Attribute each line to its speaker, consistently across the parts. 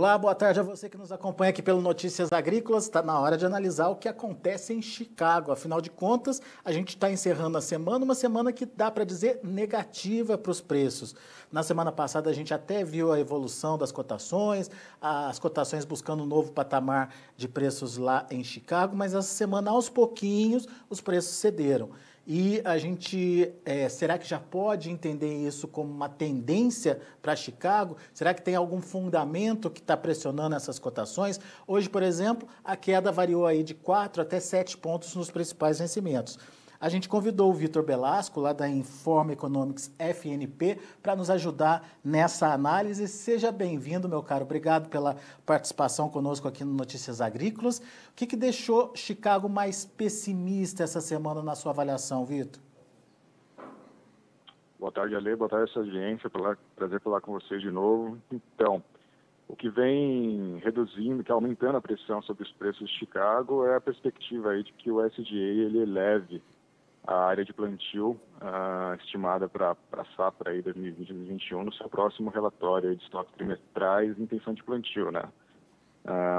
Speaker 1: Olá, boa tarde a você que nos acompanha aqui pelo Notícias Agrícolas. Está na hora de analisar o que acontece em Chicago. Afinal de contas, a gente está encerrando a semana, uma semana que dá para dizer negativa para os preços. Na semana passada a gente até viu a evolução das cotações, as cotações buscando um novo patamar de preços lá em Chicago, mas essa semana, aos pouquinhos, os preços cederam. E a gente, será que já pode entender isso como uma tendência para Chicago? Será que tem algum fundamento que está pressionando essas cotações? Hoje, por exemplo, a queda variou aí de 4 até 7 pontos nos principais vencimentos. A gente convidou o Vitor Belasco, lá da Informa Economics FNP, para nos ajudar nessa análise. Seja bem-vindo, meu caro. Obrigado pela participação conosco aqui no Notícias Agrícolas. O que deixou Chicago mais pessimista essa semana na sua avaliação, Vitor?
Speaker 2: Boa tarde, Ale. Boa tarde, essa audiência. Prazer falar com vocês de novo. Então, o que vem reduzindo, que aumentando a pressão sobre os preços de Chicago é a perspectiva aí de que o SDA ele eleve a área de plantio estimada para a safra aí 2020-2021 no seu próximo relatório de estoques trimestrais e intenção de plantio, né?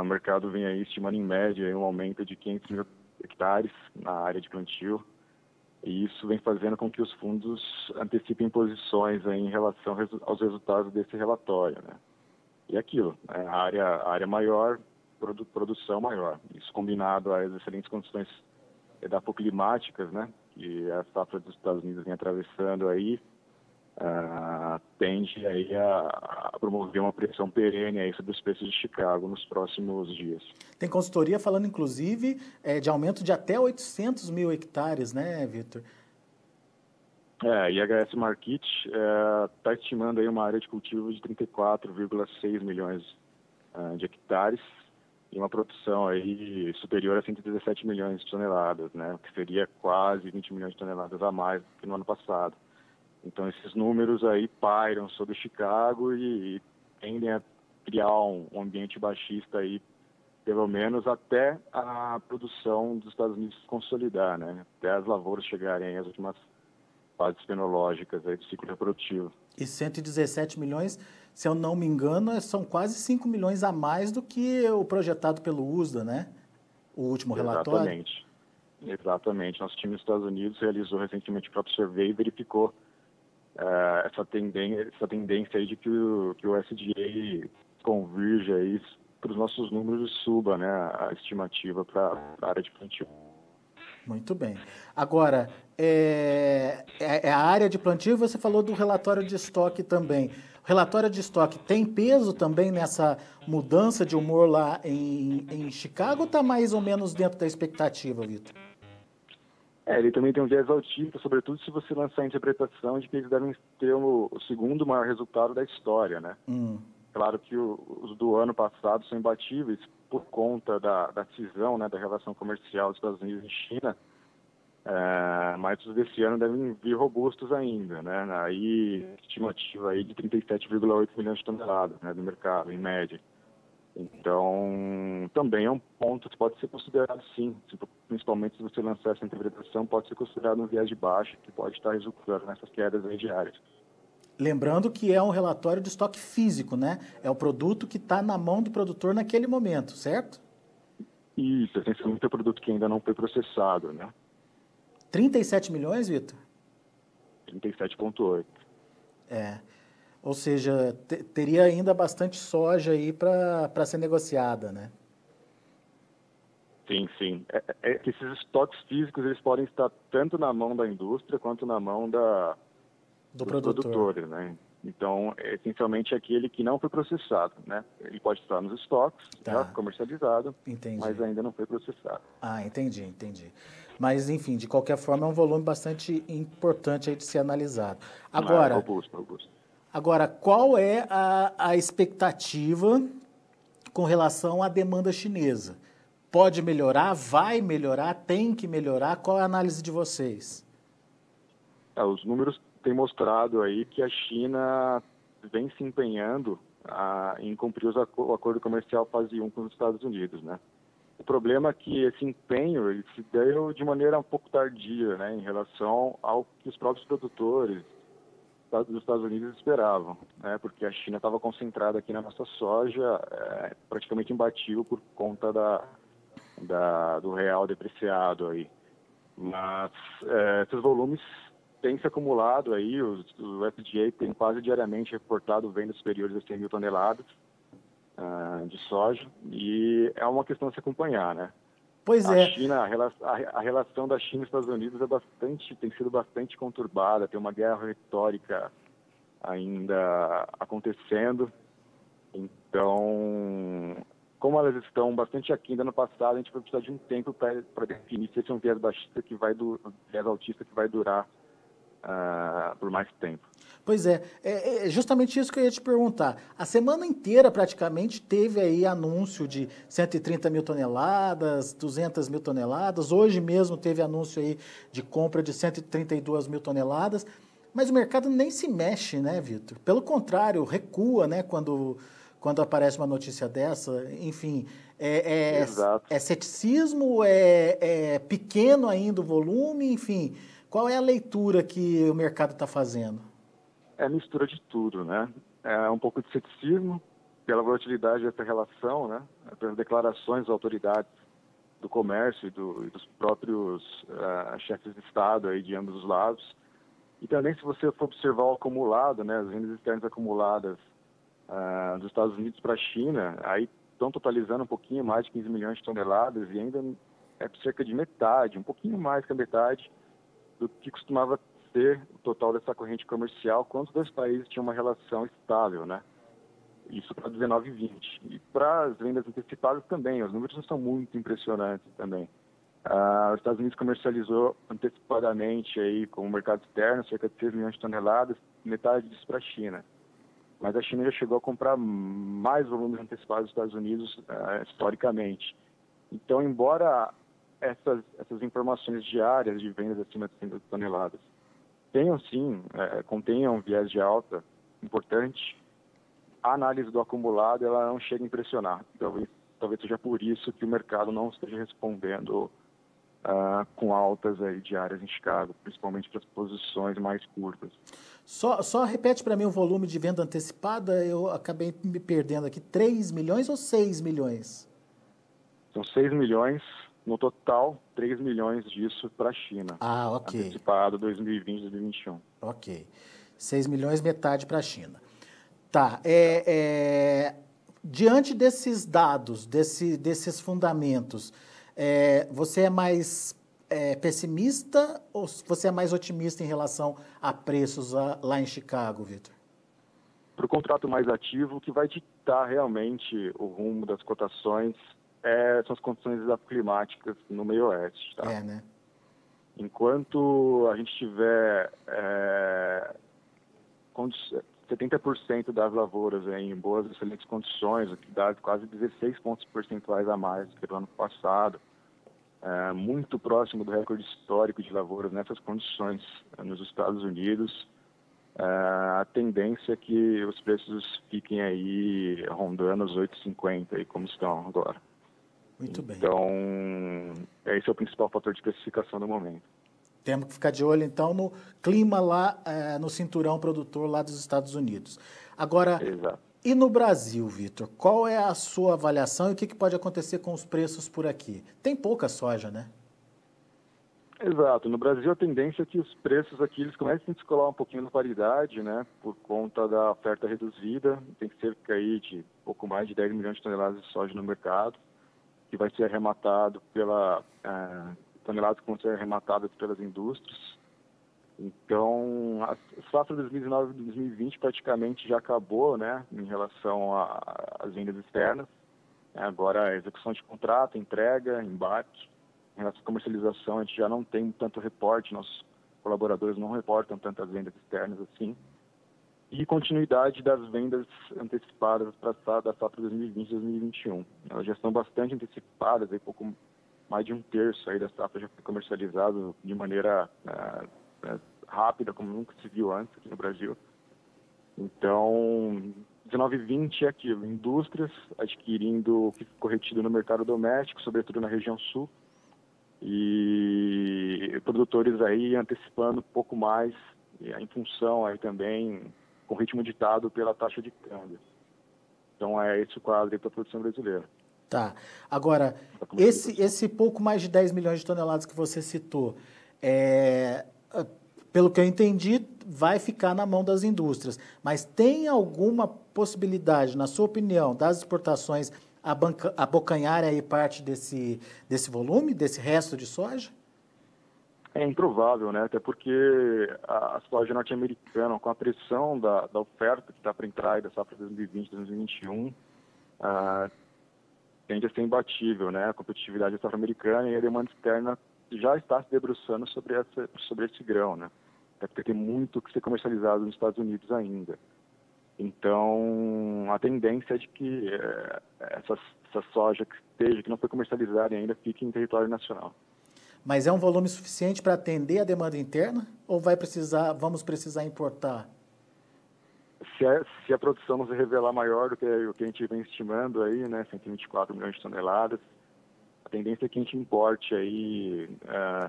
Speaker 2: O mercado vem aí estimando em média aí um aumento de 500 mil hectares na área de plantio, e isso vem fazendo com que os fundos antecipem posições aí em relação aos resultados desse relatório, né? E aquilo, a área maior, produção maior. Isso combinado às excelentes condições edafoclimáticas, né, que a safra dos Estados Unidos vem atravessando aí, tende aí a promover uma pressão perene aí sobre os preços de Chicago nos próximos dias.
Speaker 1: Tem consultoria falando, inclusive, de aumento de até 800 mil hectares, né, Vitor?
Speaker 2: A IHS Markit está estimando aí uma área de cultivo de 34,6 milhões de hectares, e uma produção aí superior a 117 milhões de toneladas, né, que seria quase 20 milhões de toneladas a mais do que no ano passado. Então, esses números aí pairam sobre Chicago e tendem a criar um ambiente baixista aí, pelo menos até a produção dos Estados Unidos se consolidar, né, até as lavouras chegarem às últimas fases fenológicas aí do ciclo reprodutivo. E
Speaker 1: 117 milhões, se eu não me engano, são quase 5 milhões a mais do que o projetado pelo USDA, né? O último relatório.
Speaker 2: Exatamente. Nosso time nos Estados Unidos realizou recentemente o próprio survey e verificou essa tendência aí de que o SDA convirja aí para os nossos números e suba, né, a estimativa para a área de plantio.
Speaker 1: Muito bem. Agora, a área de plantio, você falou do relatório de estoque também. O relatório de estoque tem peso também nessa mudança de humor lá em Chicago ou está mais ou menos dentro da expectativa, Vitor?
Speaker 2: Ele também tem um viés altista, sobretudo se você lançar a interpretação de que eles devem ter o segundo maior resultado da história, né? Claro que os do ano passado são imbatíveis por conta da cisão, né, da relação comercial dos Estados Unidos e China, mas os desse ano devem vir robustos ainda, né? Aí, estimativa aí de 37,8 milhões de toneladas, né, do mercado, em média. Então, também é um ponto que pode ser considerado, sim, principalmente se você lançar essa interpretação, pode ser considerado um viés de baixa, que pode estar resultando nessas quedas aí diárias.
Speaker 1: Lembrando que é um relatório de estoque físico, né? É o produto que está na mão do produtor naquele momento, certo?
Speaker 2: Isso, essencialmente é um produto que ainda não foi processado, né?
Speaker 1: 37 milhões, Vitor?
Speaker 2: 37,8.
Speaker 1: Ou seja, teria ainda bastante soja aí para ser negociada, né?
Speaker 2: Sim. Que esses estoques físicos eles podem estar tanto na mão da indústria quanto na mão dos produtores, né? Então, essencialmente aquele que não foi processado, né? Ele pode estar nos estoques, já comercializado, mas ainda não foi processado.
Speaker 1: Entendi. Mas, enfim, de qualquer forma, é um volume bastante importante aí de ser analisado. Agora,
Speaker 2: robusto.
Speaker 1: Agora, qual é a expectativa com relação à demanda chinesa? Pode melhorar? Vai melhorar? Tem que melhorar? Qual é a análise de vocês?
Speaker 2: Os números têm mostrado aí que a China vem se empenhando em cumprir o acordo comercial fase 1 com os Estados Unidos, né? O problema é que esse empenho ele se deu de maneira um pouco tardia, né, em relação ao que os próprios produtores dos Estados Unidos esperavam, né? Porque a China estava concentrada aqui na nossa soja, praticamente imbatível por conta do real depreciado aí. Mas esses volumes têm se acumulado aí, o USDA tem quase diariamente reportado vendas superiores a 100 mil toneladas de soja, e é uma questão a se acompanhar, né?
Speaker 1: Pois é.
Speaker 2: A relação da China e Estados Unidos tem sido bastante conturbada, tem uma guerra retórica ainda acontecendo. Então, como elas estão bastante aquém do ano passado, a gente vai precisar de um tempo para definir se esse é um viés baixista viés altista que vai durar por mais tempo.
Speaker 1: Pois é justamente isso que eu ia te perguntar. A semana inteira, praticamente, teve aí anúncio de 130 mil toneladas, 200 mil toneladas. Hoje mesmo teve anúncio aí de compra de 132 mil toneladas. Mas o mercado nem se mexe, né, Vitor? Pelo contrário, recua, né, quando aparece uma notícia dessa. Enfim, é ceticismo, é pequeno ainda o volume, enfim. Qual é a leitura que o mercado está fazendo?
Speaker 2: É mistura de tudo, né? É um pouco de ceticismo pela volatilidade dessa relação, né? Pelas declarações das autoridades do comércio e dos próprios chefes de Estado aí de ambos os lados. E também, se você for observar o acumulado, né? As vendas externas acumuladas dos Estados Unidos para a China, aí estão totalizando um pouquinho mais de 15 milhões de toneladas e ainda é cerca de metade, um pouquinho mais que a metade do que costumava ser o total dessa corrente comercial quando os dois países tinham uma relação estável, né? Isso para 19 e 20. E para as vendas antecipadas também, os números não são muito impressionantes também. Os Estados Unidos comercializou antecipadamente aí com o mercado externo cerca de 6 milhões de toneladas, metade disso para a China. Mas a China já chegou a comprar mais volumes antecipados dos Estados Unidos historicamente. Então, embora essas informações diárias de vendas acima de 100 toneladas contenham um viés de alta importante, a análise do acumulado ela não chega a impressionar. Talvez seja por isso que o mercado não esteja respondendo com altas aí diárias em Chicago, principalmente para as posições mais curtas.
Speaker 1: Só repete para mim o volume de venda antecipada, eu acabei me perdendo aqui. 3 milhões ou 6 milhões?
Speaker 2: São 6 milhões. No total, 3 milhões disso para a China.
Speaker 1: Ok.
Speaker 2: Antecipado 2020 e 2021.
Speaker 1: Ok. 6 milhões, metade para a China. Tá. Diante desses dados, desses fundamentos, você é mais pessimista ou você é mais otimista em relação a preços lá em Chicago, Vitor?
Speaker 2: Para o contrato mais ativo, o que vai ditar realmente o rumo das cotações são as condições climáticas no meio oeste. Tá?
Speaker 1: Né?
Speaker 2: Enquanto a gente tiver 70% das lavouras em boas e excelentes condições, o que dá quase 16 pontos percentuais a mais do que no ano passado, muito próximo do recorde histórico de lavouras nessas condições nos Estados Unidos, a tendência é que os preços fiquem aí rondando os 8,50 aí como estão agora.
Speaker 1: Muito bem.
Speaker 2: Então, esse é o principal fator de precificação do momento.
Speaker 1: Temos que ficar de olho, então, no clima lá, no cinturão produtor lá dos Estados Unidos. Agora,
Speaker 2: exato.
Speaker 1: E no Brasil, Vitor? Qual é a sua avaliação e o que pode acontecer com os preços por aqui? Tem pouca soja, né?
Speaker 2: Exato. No Brasil, a tendência é que os preços aqui eles comecem a descolar um pouquinho na paridade, né? Por conta da oferta reduzida. Tem cerca aí de pouco mais de 10 milhões de toneladas de soja no mercado, que vai ser arrematado toneladas que vão ser arrematadas pelas indústrias. Então, a safra 2019 e 2020 praticamente já acabou, né, em relação às vendas externas. Agora, a execução de contrato, entrega, embarque. Em relação à comercialização, a gente já não tem tanto reporte, nossos colaboradores não reportam tantas vendas externas assim. E continuidade das vendas antecipadas da safra 2020 e 2021. Elas já estão bastante antecipadas, aí pouco mais de um terço aí da safra já foi comercializado de maneira rápida, como nunca se viu antes aqui no Brasil. Então, 19 e 20 é aquilo, indústrias adquirindo o que ficou retido no mercado doméstico, sobretudo na região sul, e produtores aí antecipando um pouco mais e em função aí também com ritmo ditado pela taxa de câmbio. Então é esse o quadro para a produção brasileira.
Speaker 1: Tá. Agora, esse pouco mais de 10 milhões de toneladas que você citou, pelo que eu entendi, vai ficar na mão das indústrias. Mas tem alguma possibilidade, na sua opinião, das exportações abocanharem aí parte desse volume, desse resto de soja?
Speaker 2: É improvável, né? Até porque a soja norte-americana, com a pressão da oferta que está para entrar da safra 2020, 2021, tende a ser imbatível, né? A competitividade da safra americana e a demanda externa já está se debruçando sobre esse grão, né? Até porque tem muito que ser comercializado nos Estados Unidos ainda. Então, a tendência é de que essa soja que não foi comercializada ainda fique em território nacional.
Speaker 1: Mas é um volume suficiente para atender a demanda interna ou vamos precisar importar?
Speaker 2: Se a produção não se revelar maior do que o que a gente vem estimando aí, né, 124 milhões de toneladas, a tendência é que a gente importe aí,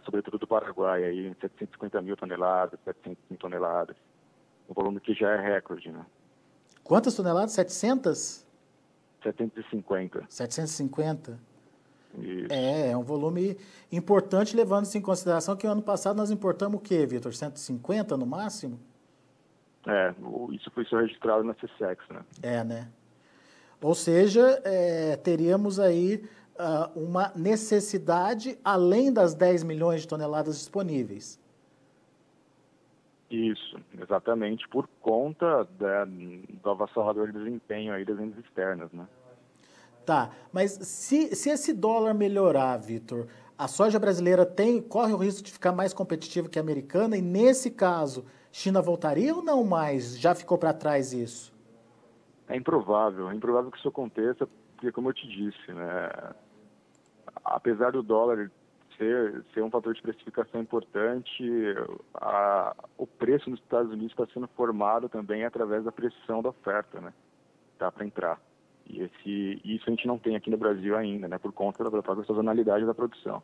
Speaker 2: sobretudo do Paraguai, aí 750 mil toneladas, 700 mil toneladas, um volume que já é recorde, né?
Speaker 1: Quantas toneladas? 700?
Speaker 2: 750.
Speaker 1: 750?
Speaker 2: Isso.
Speaker 1: É um volume importante, levando-se em consideração que o ano passado nós importamos o quê, Vitor? 150 no máximo?
Speaker 2: Isso foi só registrado na CSEX, né?
Speaker 1: Né? Ou seja, teríamos aí uma necessidade além das 10 milhões de toneladas disponíveis.
Speaker 2: Isso, exatamente, por conta do avassalador desempenho aí das vendas externas, né?
Speaker 1: Tá, mas se esse dólar melhorar, Vitor, a soja brasileira corre o risco de ficar mais competitiva que a americana e, nesse caso, China voltaria ou não mais? Já ficou para trás isso?
Speaker 2: É improvável que isso aconteça, porque, como eu te disse, né, apesar do dólar ser um fator de precificação importante, o preço nos Estados Unidos está sendo formado também através da pressão da oferta, né? Tá para entrar. E isso a gente não tem aqui no Brasil ainda, né? Por conta da própria sazonalidade da produção.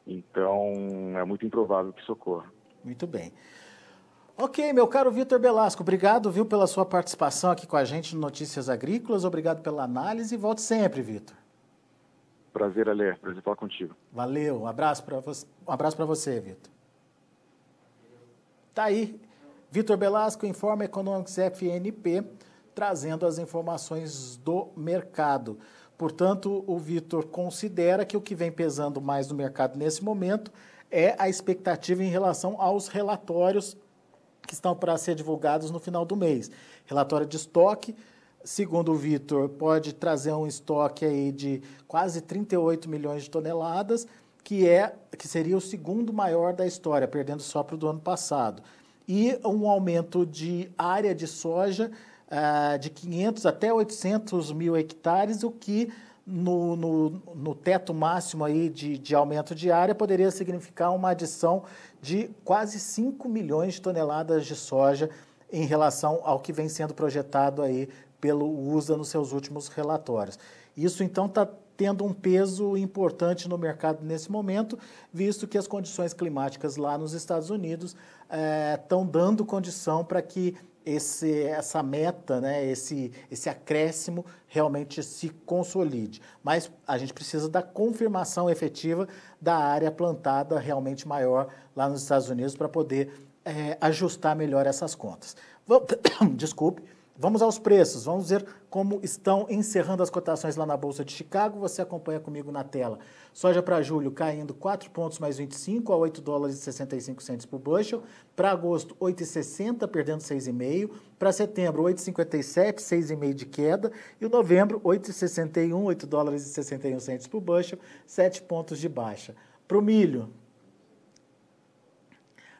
Speaker 2: Então, é muito improvável que isso ocorra.
Speaker 1: Muito bem. Ok, meu caro Vitor Belasco, obrigado, viu, pela sua participação aqui com a gente no Notícias Agrícolas, obrigado pela análise e volte sempre, Vitor.
Speaker 2: Prazer, Alê. Prazer falar contigo.
Speaker 1: Valeu. Um abraço para você, Vitor. Tá aí. Vitor Belasco, Informa Economics FNP, trazendo as informações do mercado. Portanto, o Vitor considera que o que vem pesando mais no mercado nesse momento é a expectativa em relação aos relatórios que estão para ser divulgados no final do mês. Relatório de estoque. Segundo o Vitor, pode trazer um estoque aí de quase 38 milhões de toneladas, que seria o segundo maior da história, perdendo só para o do ano passado. E um aumento de área de soja de 500 até 800 mil hectares, o que no teto máximo aí de aumento de área poderia significar uma adição de quase 5 milhões de toneladas de soja em relação ao que vem sendo projetado aí pelo USA nos seus últimos relatórios. Isso, então, está tendo um peso importante no mercado nesse momento, visto que as condições climáticas lá nos Estados Unidos estão dando condição para que essa meta, né, esse acréscimo realmente se consolide. Mas a gente precisa da confirmação efetiva da área plantada realmente maior lá nos Estados Unidos para poder ajustar melhor essas contas. Desculpe. Vamos aos preços, vamos ver como estão encerrando as cotações lá na Bolsa de Chicago. Você acompanha comigo na tela. Soja para julho caindo 4 pontos mais 25 a 8 dólares e 65 centes por bushel. Para agosto, 8,60, perdendo 6,5. Para setembro, 8,57, 6,5 de queda. E o novembro, 8,61, 8 dólares e 61 centes por bushel, 7 pontos de baixa. Para o milho,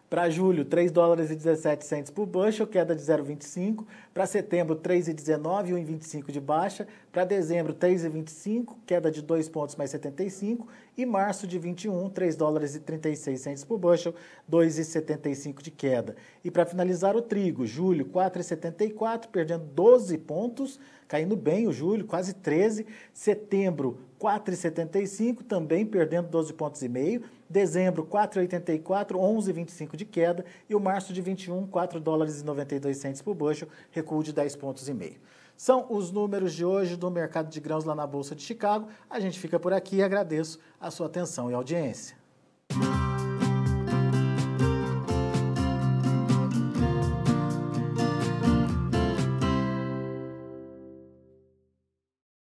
Speaker 1: para julho, 3 dólares e 17 centes por bushel, queda de 0,25. Para setembro, 3,19, 1,25 de baixa. Para dezembro, 3,25, queda de 2 pontos mais 75. E março de 21, 3 dólares e 36 centes por bushel, 2,75 de queda. E para finalizar o trigo, julho 4,74, perdendo 12 pontos, caindo bem o julho, quase 13. Setembro 4,75, também perdendo 12 pontos e meio. Dezembro 4,84, 11,25 de queda. E o março de 21, 4 dólares e 92 centes por bushel, recuo de 10 pontos e meio. São os números de hoje do mercado de grãos lá na Bolsa de Chicago. A gente fica por aqui e agradeço a sua atenção e audiência.